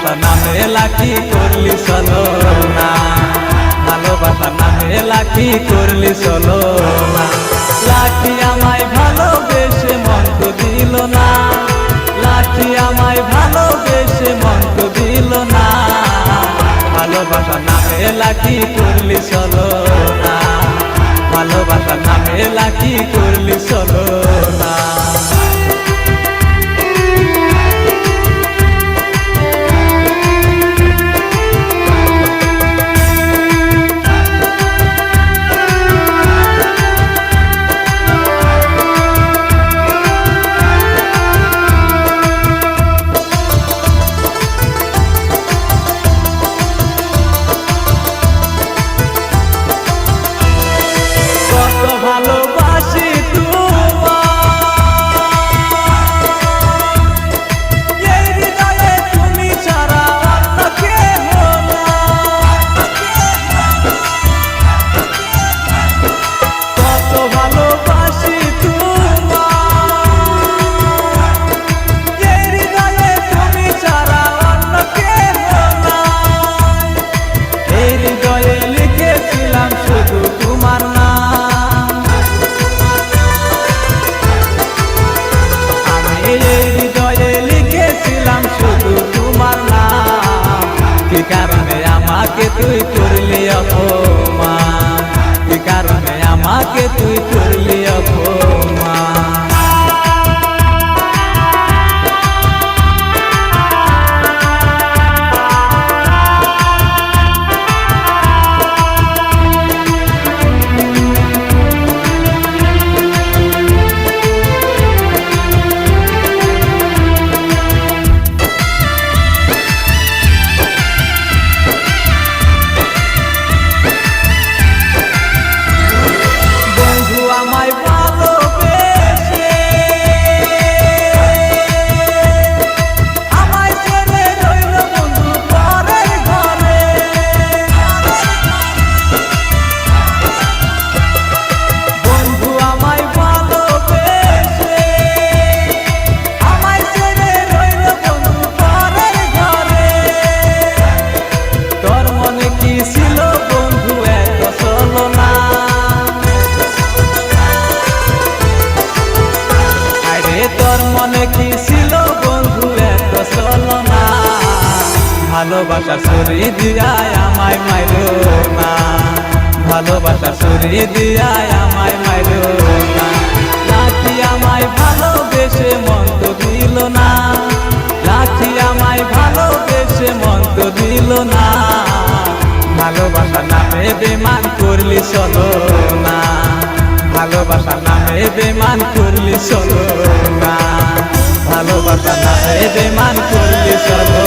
ভালোবাসা নামে লাকি করলি চলো না, ভালোবাসা নামে লাকি করলি চলো না। লাকি আমায় ভালোবেসে মন তো দিল না, লাকি আমায় ভালোবেসে মন তো দিল না। ভালোবাসা নামে লাকি করলি চলো না, ভালোবাসা নামে লাকি করলি চলো না। ভালোবাসি এই হৃদয়ে তুমি ছাড়া অন্য কেহ না। কত ভালোবাসি এই হৃদয়ে তুমি ছাড়া অন্য কেহ না। এই হৃদয়ে লিখেছিলাম শুধু তোমার নাম, কি কারণে আমাকে তুই করলি অপমান, কি কারণে আমাকে তুই করলি অপমান। তোর মনে কি ছিল বন্ধু এত চলো না, ভালোবাসা ছুরি দিয়ায় আমায় মাইরো না, ভালোবাসা ছুরি দিয়ায় আমায় মাইরো না। লাকি আমায় ভালোবেসে মন তো দিল না, লাকি আমায় ভালোবেসে মন তো দিল না। ভালোবাসা নামে বেমান করলি চলো না, ভালোবাসা নামে বেমান করলি চলো না, ভালোবাসা নামে বেমান করলি চলো